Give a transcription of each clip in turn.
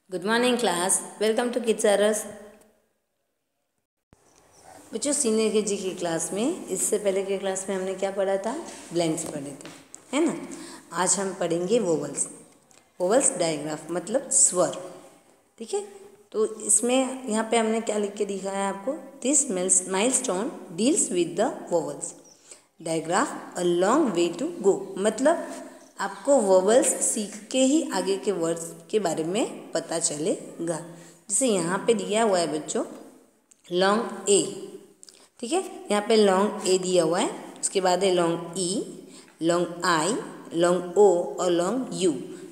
Good morning class, welcome to kids आरस। बच्चों, senior KG की क्लास में इससे पहले की क्लास में हमने क्या पढ़ा था? ब्लैंक्स पढ़े थे, है ना। आज हम पढ़ेंगे वोवल्स। वोवल्स डायग्राफ मतलब स्वर, ठीक है। तो इसमें यहाँ पे हमने क्या लिख के दिखाया है आपको? This milestone deals with the vowels diagraph a long way to go, मतलब आपको वोवल्स सीख के ही आगे के वर्ड्स के बारे में पता चलेगा। जैसे यहाँ पे दिया हुआ है बच्चों लॉन्ग ए, ठीक है। यहाँ पे लॉन्ग ए दिया हुआ है, उसके बाद है long E, long I, long O और लॉन्ग यू।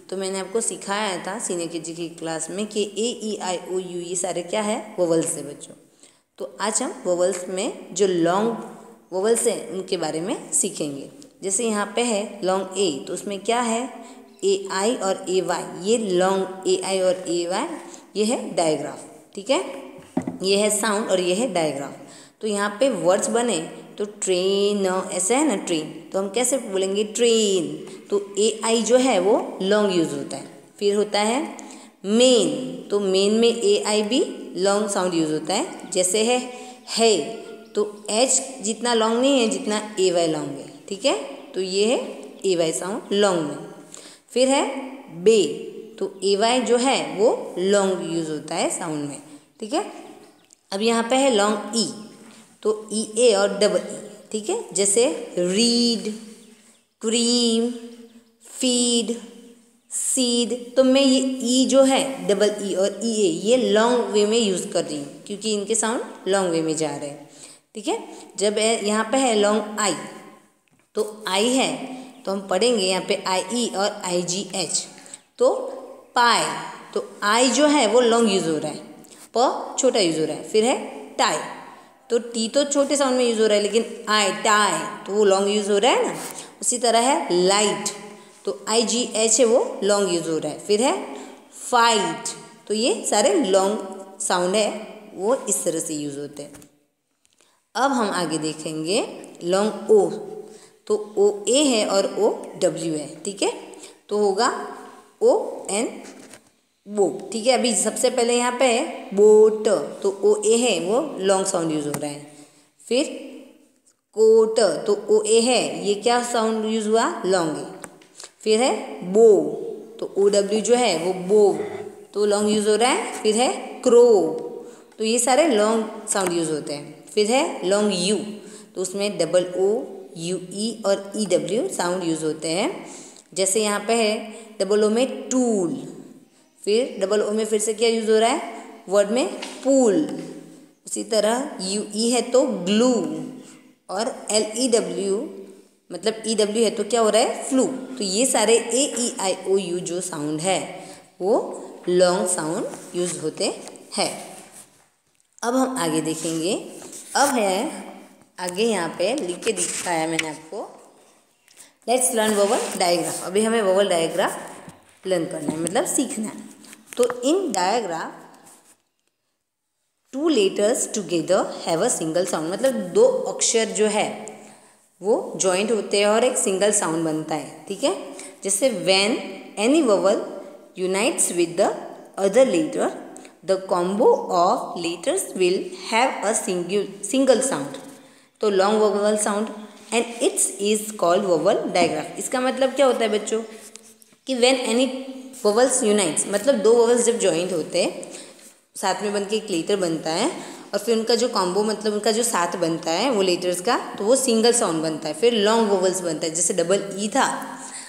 तो मैंने आपको सिखाया था सीनियर केजी की क्लास में कि ए ई आई ओ यू ये सारे क्या है? वोवल्स है बच्चों। तो आज हम वोवल्स में जो लॉन्ग वोवल्स हैं उनके बारे में सीखेंगे। जैसे यहाँ पे है लॉन्ग ए, तो उसमें क्या है? ए आई और ए वाई, ये लॉन्ग ए आई और ए वाई ये है डायग्राफ, ठीक है। ये है साउंड और ये है डायग्राफ। तो यहाँ पे वर्ड्स बने तो ट्रेन, ऐसा है ना ट्रेन, तो हम कैसे बोलेंगे? ट्रेन। तो ए आई जो है वो लॉन्ग यूज होता है। फिर होता है मेन, तो मेन में ए आई भी लॉन्ग साउंड यूज होता है। जैसे है तो एच जितना लॉन्ग नहीं है जितना ए वाई लॉन्ग है, ठीक है। तो ये है ए वाई साउंड लॉन्ग में। फिर है बे, तो ए वाई जो है वो लॉन्ग यूज होता है साउंड में, ठीक है। अब यहाँ पे है लॉन्ग ई, तो ई ए और डबल ई, ठीक है। जैसे रीड, क्रीम, फीड, सीड, तो मैं ये ई जो है डबल ई और ई ए ये लॉन्ग वे में यूज़ कर रही हूँ क्योंकि इनके साउंड लॉन्ग वे में जा रहे हैं, ठीक है। जब यहाँ पे है लॉन्ग आई, तो आई है तो हम पढ़ेंगे यहाँ पे आई ई और आई जी एच, तो पाई, तो आई जो है वो लॉन्ग यूज़ हो रहा है, प छोटा यूज़ हो रहा है। फिर है टाई, तो टी तो छोटे साउंड में यूज़ हो रहा है लेकिन आई टाई तो वो लॉन्ग यूज़ हो रहा है ना। उसी तरह है लाइट, तो आई जी एच है वो लॉन्ग यूज़ हो रहा है। फिर है फाइट, तो ये सारे लॉन्ग साउंड है वो इस तरह से यूज़ होते हैं। अब हम आगे देखेंगे लॉन्ग ओ, तो ओ ए है और ओ डब्ल्यू है, ठीक है। तो होगा ओ एन बो, ठीक है। अभी सबसे पहले यहाँ पे है बोट, तो ओ ए है वो लॉन्ग साउंड यूज हो रहा है। फिर कोट, तो ओ ए है ये क्या साउंड यूज हुआ? लॉन्ग है। फिर है बो, तो ओ डब्ल्यू जो है वो बो तो लॉन्ग यूज हो रहा है। फिर है क्रो, तो ये सारे लॉन्ग साउंड यूज होते हैं। फिर है लॉन्ग यू, तो उसमें डबल ओ, यू ई और ई डब्ल्यू साउंड यूज होते हैं। जैसे यहाँ पे है डबल ओ में टूल, फिर डबल ओ में फिर से क्या यूज हो रहा है? वर्ड में पूल। उसी तरह यू ई है तो ग्लू, और एल ई डब्ल्यू मतलब ई डब्ल्यू है तो क्या हो रहा है? फ्लू। तो ये सारे ए ई आई ओ यू जो साउंड है वो लॉन्ग साउंड यूज होते हैं। अब हम आगे देखेंगे। अब है आगे यहाँ पे लिख के दिखाया मैंने आपको, लेट्स लर्न वोवल डायग्राफ। अभी हमें वोवल डायग्राफ लर्न करना है, मतलब सीखना है। तो in digraph two letters together have a single sound, मतलब दो अक्षर जो है वो जॉइंट होते हैं और एक सिंगल साउंड बनता है, ठीक है। जैसे when any vowel unites with the other letter the combo of letters will have a single sound, तो long vowel sound, and its is called vowel digraph. इसका मतलब क्या होता है बच्चों कि व्हेन एनी वोवल्स यूनाइट्स, मतलब दो वोवल्स जब जॉइंट होते हैं साथ में बनके एक लेटर बनता है, और फिर उनका जो कॉम्बो मतलब उनका जो साथ बनता है वो लेटर्स का, तो वो सिंगल साउंड बनता है। फिर लॉन्ग वोवल्स बनता है। जैसे डबल ई था,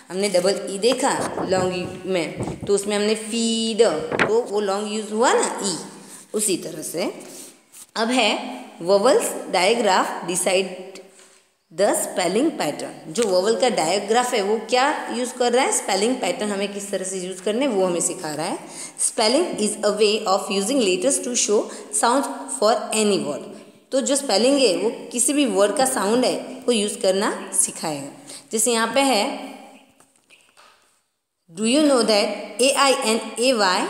हमने डबल ई देखा लॉन्ग ई में, तो उसमें हमने फीड, तो वो लॉन्ग यूज हुआ ना ई। उसी तरह से अब है vowels digraph decide the spelling pattern. जो वोवल का डायग्राफ है वो क्या यूज़ कर रहा है? स्पेलिंग पैटर्न हमें किस तरह से यूज़ करने वो हमें सिखा रहा है। Spelling is a way of using letters to show sound for any word, तो जो स्पेलिंग है वो किसी भी वर्ड का साउंड है वो यूज़ करना सिखाएगा। जैसे यहाँ पे है do you know that A I and A why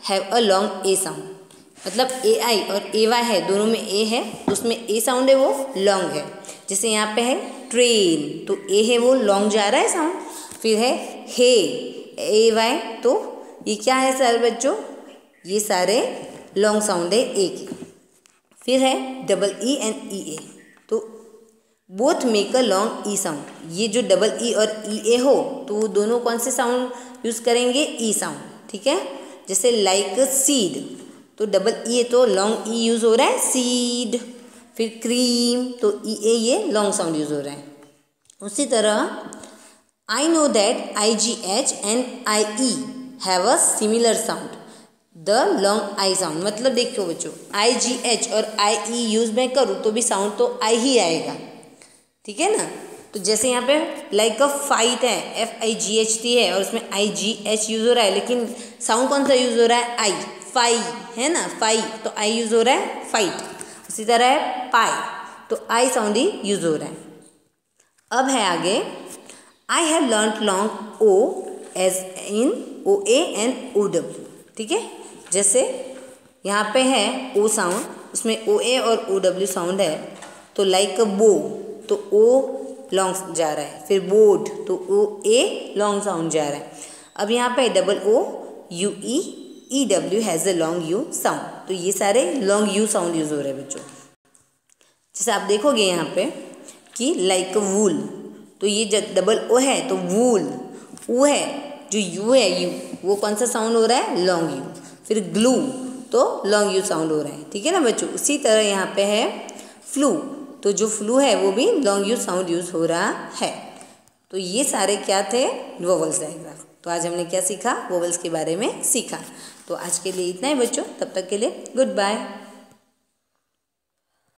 have a long A sound, मतलब ए आई और ए वाई है दोनों में ए है, तो उसमें ए साउंड है वो लॉन्ग है। जैसे यहाँ पे है ट्रेन, तो ए है वो लॉन्ग जा रहा है साउंड। फिर है ए वाई, तो ये क्या है सर बच्चों? ये सारे लॉन्ग साउंड है एक ही। फिर है डबल ई एंड ई ए, तो both make a long E sound. ये जो डबल ई और ई ए हो तो वो दोनों कौन से साउंड यूज़ करेंगे, ई साउंड, ठीक है। जैसे लाइक सीड, तो डबल ई ए तो लॉन्ग ई यूज़ हो रहा है, सीड। फिर क्रीम, तो ई ए ये लॉन्ग साउंड यूज़ हो रहा है। उसी तरह I know that I ji H and I E have a similar sound, the long I sound. मतलब देखो बच्चों, आई जी एच और आई ई यूज़ मैं करूँ तो भी साउंड तो आई ही आएगा, ठीक है ना। तो जैसे यहाँ पे लाइक अ फाइट है, F I ji H T है और उसमें आई जी एच यूज़ हो रहा है, लेकिन साउंड कौन सा यूज़ हो रहा है, आई, फाई है ना, फाई, तो आई यूज़ हो रहा है फाइट। उसी तरह है पाई, तो आई साउंड ही यूज़ हो रहा है। अब है आगे, I have learn long O as in O A and O W, ठीक है। जैसे यहाँ पे है ओ साउंड, उसमें ओ ए और ओ डब्ल्यू साउंड है, तो लाइक बो, तो ओ लॉन्ग जा रहा है। फिर बोर्ड, तो ओ ए लॉन्ग साउंड जा रहा है। अब यहाँ पे double O U E E W has a long U sound, तो ये सारे लॉन्ग यू साउंड यूज़ हो रहे हैं बच्चों। जैसे आप देखोगे यहाँ पे कि लाइक वूल, तो ये जब डबल ओ है तो वूल, वो है जो यू है, यू, वो कौन सा साउंड हो रहा है, लॉन्ग यू। फिर ग्लू, तो लॉन्ग यू साउंड हो रहा है, ठीक है ना बच्चों। उसी तरह यहाँ पे है फ्लू, तो जो फ्लू है वो भी लॉन्ग यू साउंड यूज़ हो रहा है। तो ये सारे क्या थे, वोवल्स डायग्राफ। तो आज हमने क्या सीखा, वोवल्स के बारे में सीखा। तो आज के लिए इतना ही बच्चों, तब तक के लिए गुड बाय।